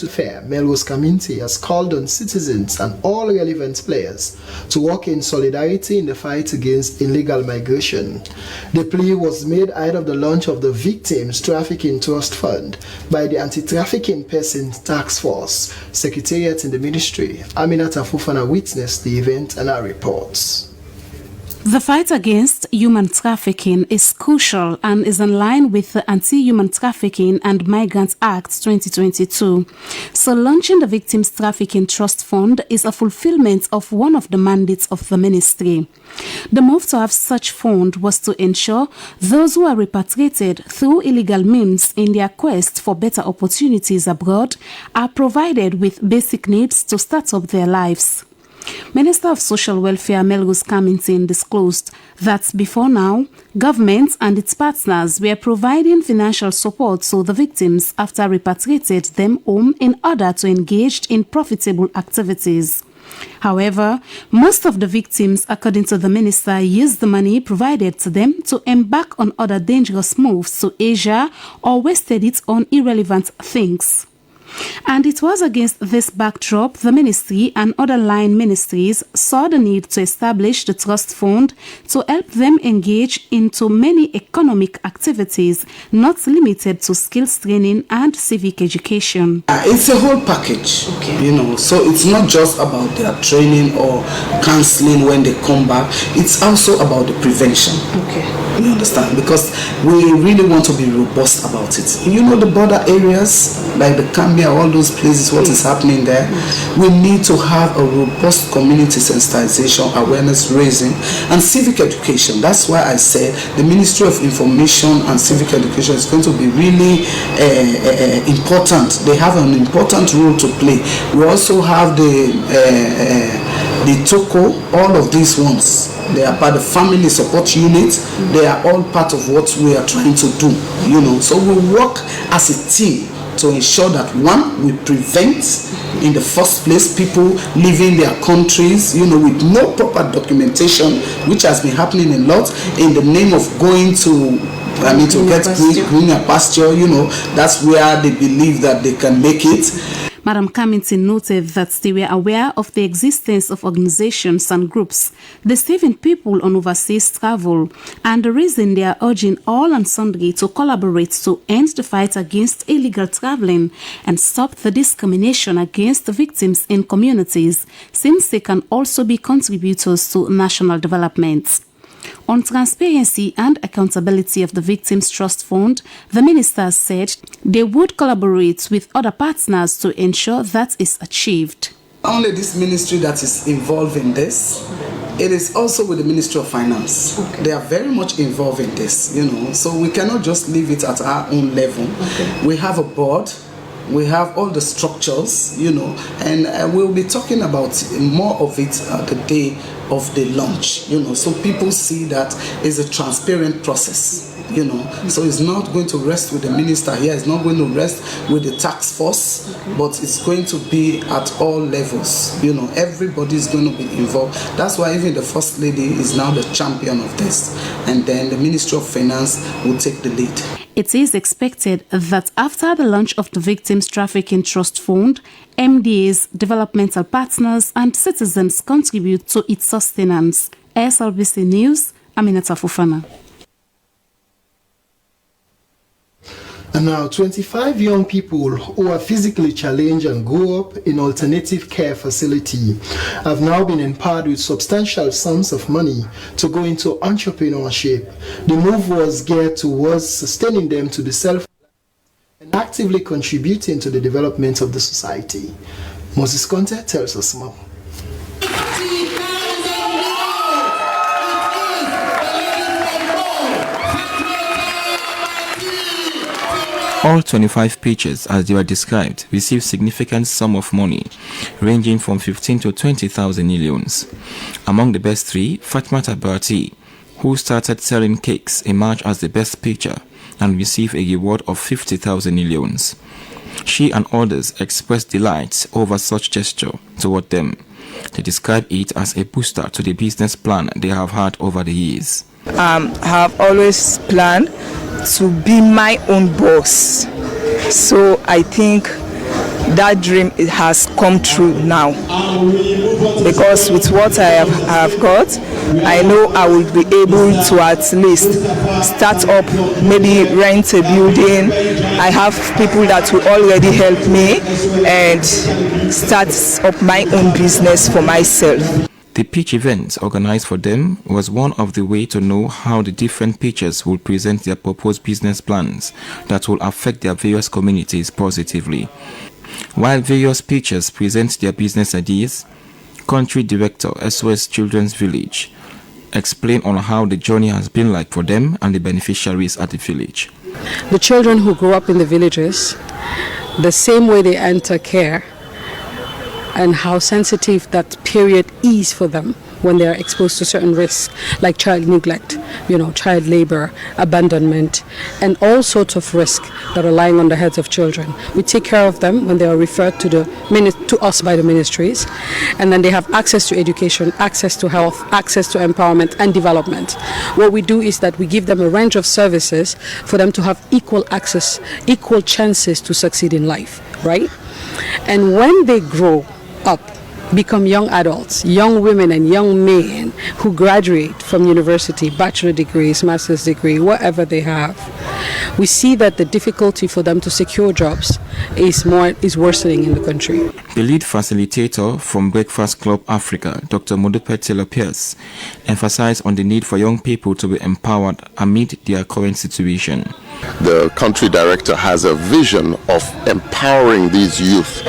Fair, Melrose Community has called on citizens and all relevant players to work in solidarity in the fight against illegal migration. The plea was made ahead of the launch of the Victims Trafficking Trust Fund by the Anti-Trafficking Persons Task Force Secretariat in the Ministry. Aminata Fufana witnessed the event and our reports. The fight against human trafficking is crucial and is in line with the Anti-Human Trafficking and Migrants Act 2022. So launching the Victims Trafficking Trust Fund is a fulfillment of one of the mandates of the ministry. The move to have such fund was to ensure those who are repatriated through illegal means in their quest for better opportunities abroad are provided with basic needs to start up their lives. Minister of Social Welfare Melrose Community disclosed that before now, government and its partners were providing financial support to the victims after repatriated them home in order to engage in profitable activities. However, most of the victims, according to the minister, used the money provided to them to embark on other dangerous moves to Asia or wasted it on irrelevant things. And it was against this backdrop the ministry and other line ministries saw the need to establish the trust fund to help them engage into many economic activities not limited to skills training and civic education. It's a whole package, so it's not just about their training or counseling when they come back, it's also about the prevention. You understand? Because we really want to be robust about it. The border areas like the Gambia, all those places, what is happening there, we need to have a robust community sensitization, awareness raising, and civic education. That's why I said the Ministry of Information and Civic Education is going to be really important. They have an important role to play. We also have the TOCO, all of these ones. They are part of family support unit. They are all part of what we are trying to do, So we work as a team to ensure that, one, we prevent in the first place people leaving their countries, with no proper documentation, which has been happening a lot in the name of going to get greener pasture, that's where they believe that they can make it. Madam Cummington noted that they were aware of the existence of organizations and groups deceiving people on overseas travel, and the reason they are urging all and sundry to collaborate to end the fight against illegal traveling and stop the discrimination against the victims in communities, since they can also be contributors to national development. On transparency and accountability of the Victims Trust Fund, the minister said they would collaborate with other partners to ensure that is achieved. Only this ministry that is involved in this. It is also with the Ministry of Finance. They are very much involved in this, so we cannot just leave it at our own level. We have a board. We have all the structures, and we'll be talking about more of it the day of the launch, so people see that it's a transparent process, so it's not going to rest with the minister here, it's not going to rest with the task force, but it's going to be at all levels, everybody is going to be involved. That's why even the First Lady is now the champion of this, and then the Ministry of Finance will take the lead. It is expected that after the launch of the Victims Trafficking Trust Fund, MDAs, developmental partners, and citizens contribute to its sustenance. SLBC News, Aminata Fufana. And now, 25 young people who are physically challenged and grew up in alternative care facility have now been empowered with substantial sums of money to go into entrepreneurship. The move was geared towards sustaining them to the self and actively contributing to the development of the society. Moses Conte tells us more. All 25 pitches, as they were described, received significant sum of money, ranging from 15 to 20,000 millions. Among the best three, Fatmata Barati, who started selling cakes, emerged as the best pitcher and received a reward of 50,000 millions. She and others expressed delight over such gesture toward them. They describe it as a booster to the business plan they have had over the years. I have always planned to be my own boss. So I think that dream it has come true now, because with what I have got, I know I will be able to at least start up, maybe rent a building. I have people that will already help me and start up my own business for myself. The pitch event organized for them was one of the way to know how the different pitchers will present their proposed business plans that will affect their various communities positively. While various pitchers present their business ideas, Country Director SOS Children's Village explained on how the journey has been like for them and the beneficiaries at the village. The children who grow up in the villages, the same way they enter care, and how sensitive that period is for them when they are exposed to certain risks like child neglect, child labor, abandonment, and all sorts of risks that are lying on the heads of children. We take care of them when they are referred to us by the ministries, and then they have access to education, access to health, access to empowerment and development. What we do is that we give them a range of services for them to have equal access, equal chances to succeed in life, right? And when they grow up, become young adults, young women and young men who graduate from university, bachelor degrees, master's degree, whatever they have, we see that the difficulty for them to secure jobs is worsening in the country. The lead facilitator from Breakfast Club Africa, Dr. Modupe Taylor Pierce, emphasized on the need for young people to be empowered amid their current situation. The country director has a vision of empowering these youth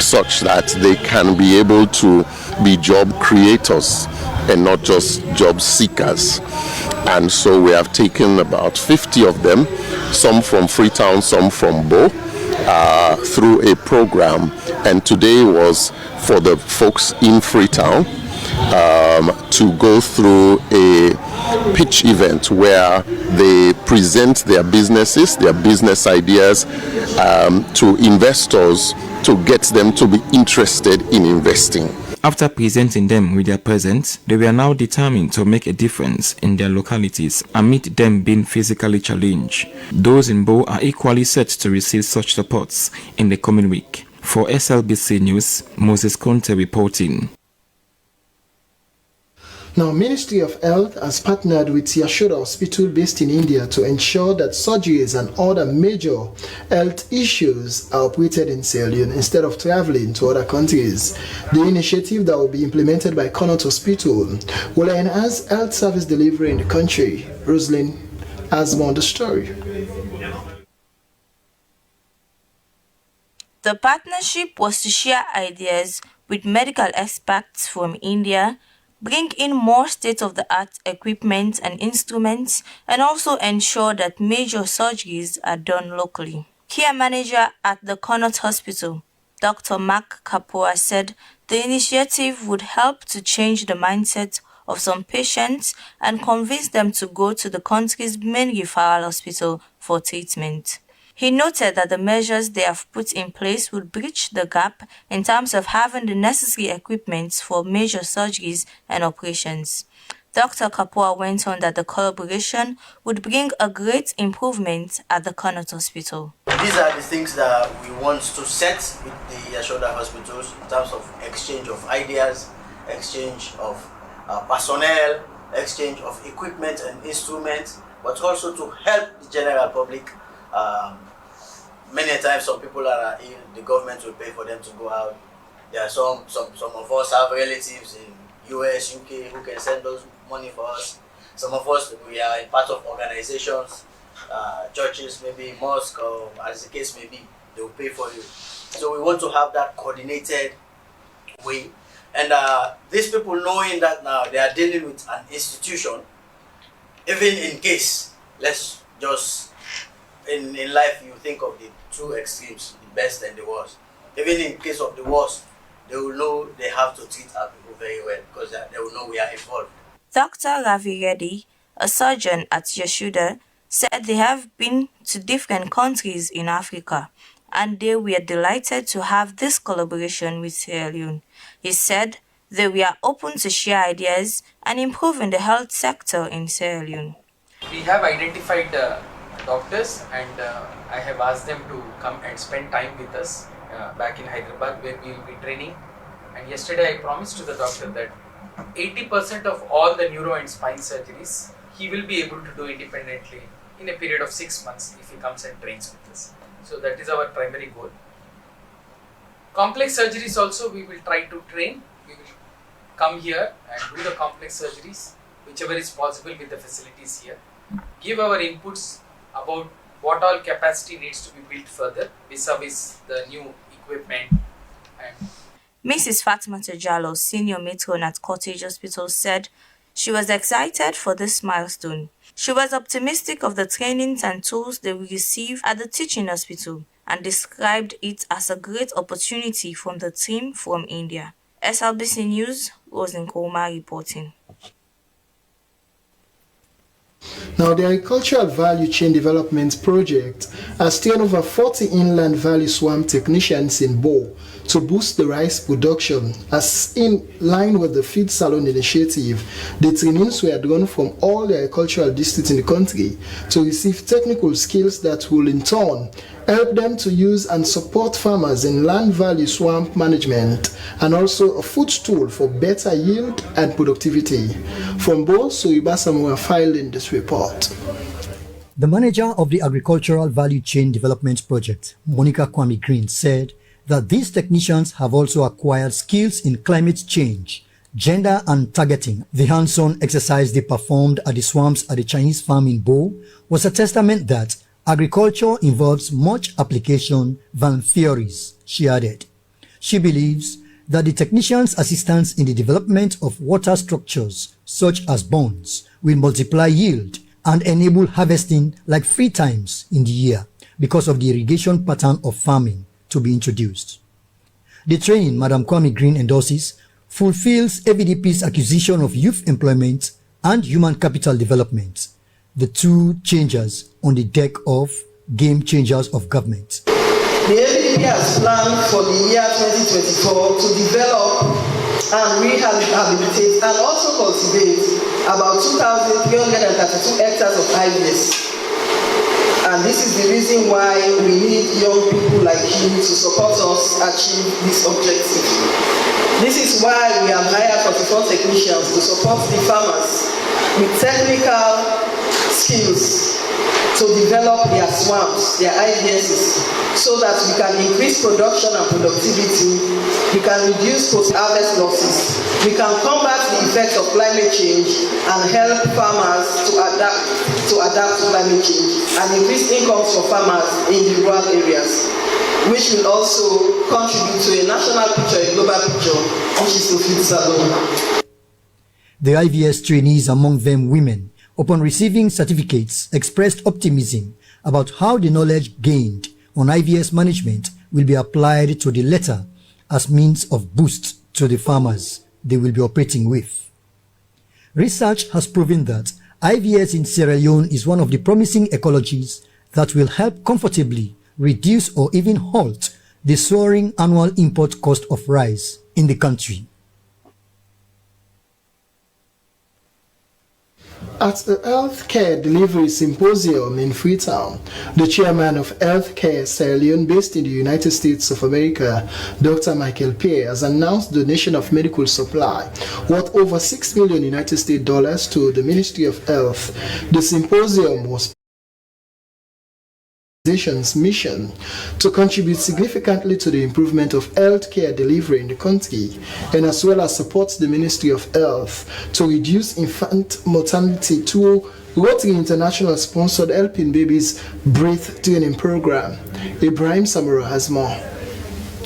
such that they can be able to be job creators and not just job seekers. And so we have taken about 50 of them, some from Freetown, some from Bo, through a program. And today was for the folks in Freetown to go through a pitch event where they present their businesses, their business ideas to investors to get them to be interested in investing. After presenting them with their presents, they were now determined to make a difference in their localities amid them being physically challenged. Those in Bo are equally set to receive such supports in the coming week. For SLBC News, Moses Conte reporting. Now, Ministry of Health has partnered with Yashoda Hospital based in India to ensure that surgeries and other major health issues are operated in Sierra Leone instead of traveling to other countries. The initiative that will be implemented by Connaught Hospital will enhance health service delivery in the country. Rosalind has more on the story. The partnership was to share ideas with medical experts from India, bring in more state-of-the-art equipment and instruments, and also ensure that major surgeries are done locally. Care manager at the Connaught Hospital, Dr. Mark Kapoor, said the initiative would help to change the mindset of some patients and convince them to go to the country's main referral hospital for treatment. He noted that the measures they have put in place would bridge the gap in terms of having the necessary equipment for major surgeries and operations. Dr. Kapoor went on that the collaboration would bring a great improvement at the Connaught Hospital. These are the things that we want to set with the Yashoda hospitals in terms of exchange of ideas, exchange of personnel, exchange of equipment and instruments, but also to help the general public. Many times some people are ill, the government will pay for them to go out. There are some of us have relatives in US, UK who can send those money for us. Some of us, we are in part of organizations, churches, maybe mosque, or as the case may be, they will pay for you. So we want to have that coordinated way. And these people knowing that now they are dealing with an institution, even in case, let's just, in life you think of the two extremes, the best and the worst. Even in case of the worst, they will know they have to treat our people very well because they will know we are involved. Dr. Ravi Reddy, a surgeon at Yashoda, said they have been to different countries in Africa and they were delighted to have this collaboration with Sierra Leone. He said they were open to share ideas and improving the health sector in Sierra Leone. We have identified doctors and I have asked them to come and spend time with us back in Hyderabad, where we will be training. And yesterday I promised to the doctor that 80% of all the neuro and spine surgeries he will be able to do independently in a period of 6 months if he comes and trains with us. So that is our primary goal. Complex surgeries also we will try to train. We will come here and do the complex surgeries, whichever is possible with the facilities here. Give our inputs about what all capacity needs to be built further vis-a-vis the new equipment. And Mrs. Fatima Jallo, senior matron at Cottage Hospital, said she was excited for this milestone. She was optimistic of the trainings and tools they will receive at the teaching hospital and described it as a great opportunity from the team from India. SLBC News, Rosin Koma reporting. Now, the Agricultural Value Chain Development Project has trained over 40 inland valley swamp technicians in Bo to boost the rice production. As in line with the Feed Salon initiative, the trainings were drawn from all the agricultural districts in the country to receive technical skills that will in turn help them to use and support farmers in land value swamp management, and also a footstool for better yield and productivity. From Bo, Suibasamu are filing this report. The manager of the Agricultural Value Chain Development Project, Monica Kwame Green, said that these technicians have also acquired skills in climate change, gender and targeting. The hands-on exercise they performed at the swamps at the Chinese farm in Bo was a testament that agriculture involves much application than theories, she added. She believes that the technicians' assistance in the development of water structures, such as ponds, will multiply yield and enable harvesting like 3 times in the year because of the irrigation pattern of farming to be introduced. The training Madam Kwame Green endorses fulfills AVDP's acquisition of youth employment and human capital development, the 2 changers on the deck of game changers of government. The AVDP has planned for the year 2024 to develop and rehabilitate and also cultivate about 2,332 hectares of IVS. And this is the reason why we need young people like you to support us achieve this objective. This is why we have hired 44 technicians to support the farmers with technical skills to develop their swamps, their IVSs, so that we can increase production and productivity, we can reduce post-harvest losses, we can combat the effects of climate change and help farmers to adapt to climate change and increase incomes for farmers in the rural areas, which will also contribute to a national picture, a global picture, which is to Feed Salon. The IVS trainees, among them women, upon receiving certificates, expressed optimism about how the knowledge gained on IVS management will be applied to the latter as means of boost to the farmers they will be operating with. Research has proven that IVS in Sierra Leone is one of the promising ecologies that will help comfortably reduce or even halt the soaring annual import cost of rice in the country. At the Healthcare Delivery Symposium in Freetown, the chairman of Healthcare Sierra Leone, based in the United States of America, Dr. Michael Pierre, has announced donation of medical supply worth over $6 million United States dollars to the Ministry of Health. The symposium was mission to contribute significantly to the improvement of healthcare delivery in the country, and as well as support the Ministry of Health to reduce infant mortality through Rotary International sponsored Helping Babies Breathe training program. Ibrahim Samura has more.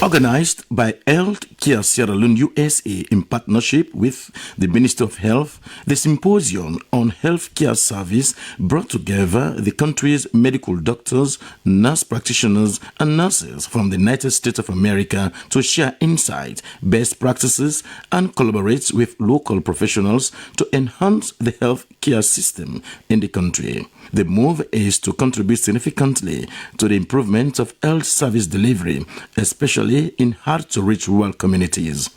Organized by Healthcare Sierra Leone USA in partnership with the Ministry of Health, the symposium on healthcare service brought together the country's medical doctors, nurse practitioners, and nurses from the United States of America to share insight, best practices, and collaborate with local professionals to enhance the healthcare system in the country. The move is to contribute significantly to the improvement of health service delivery, especially in hard-to-reach rural communities.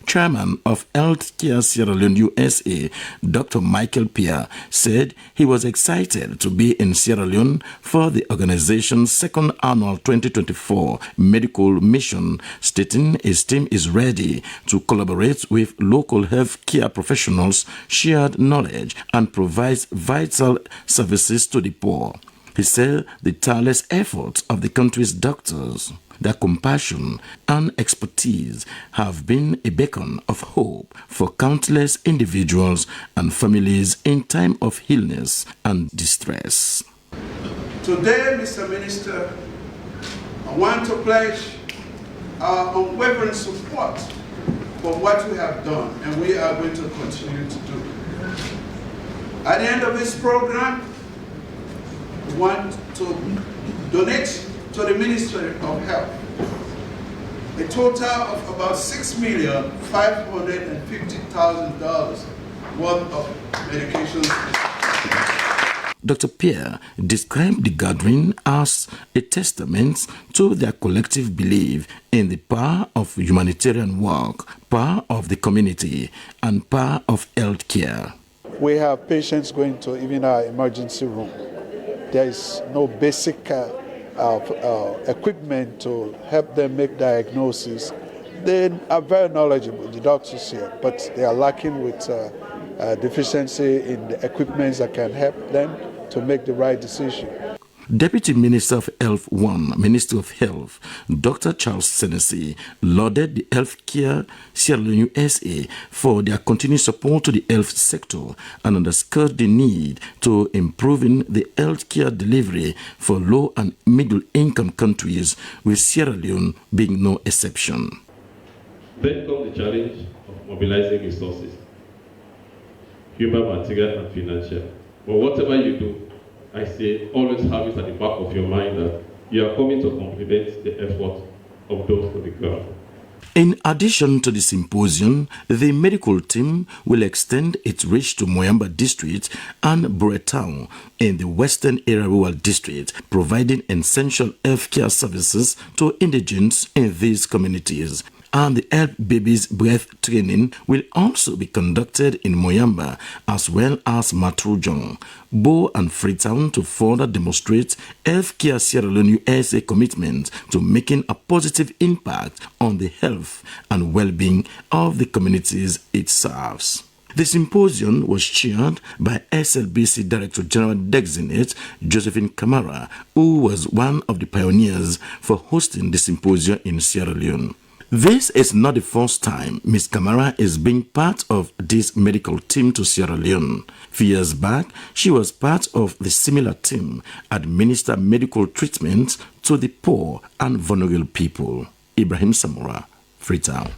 Chairman of Healthcare Sierra Leone USA, Dr. Michael Pierre, said he was excited to be in Sierra Leone for the organization's second annual 2024 medical mission, stating his team is ready to collaborate with local healthcare professionals, share knowledge, and provide vital services to the poor. He said the tireless efforts of the country's doctors, their compassion and expertise have been a beacon of hope for countless individuals and families in time of illness and distress. Today, Mr. Minister, I want to pledge our unwavering support for what we have done and we are going to continue to do. At the end of this program, we want to donate to the Ministry of Health a total of about $6,550,000 worth of medications. Dr. Pierre described the gathering as a testament to their collective belief in the power of humanitarian work, power of the community, and power of health care. We have patients going to even our emergency room. There is no basic equipment to help them make diagnoses. They are very knowledgeable, the doctors here, but they are lacking with deficiency in the equipment that can help them to make the right decision. Deputy Minister of Health 1, Minister of Health, Dr. Charles Senesi, lauded the Healthcare Sierra Leone USA for their continued support to the health sector and underscored the need to improving the healthcare delivery for low and middle income countries, with Sierra Leone being no exception. Then comes the challenge of mobilizing resources, human, material, and financial. But whatever you do, I say always have it at the back of your mind that you are coming to complement the effort of those on the ground. In addition to the symposium, the medical team will extend its reach to Moyamba District and Buretown in the Western Area Rural District, providing essential healthcare services to indigents in these communities. And the Help Babies Breath training will also be conducted in Moyamba as well as Matrujon, Bo and Freetown to further demonstrate Healthcare Sierra Leone USA commitment to making a positive impact on the health and well-being of the communities it serves. The symposium was chaired by SLBC Director General Designate Josephine Camara, who was one of the pioneers for hosting the symposium in Sierra Leone. This is not the first time Ms. Camara is being part of this medical team to Sierra Leone. A few years back, she was part of the similar team administer medical treatment to the poor and vulnerable people. Ibrahim Samora, Freetown.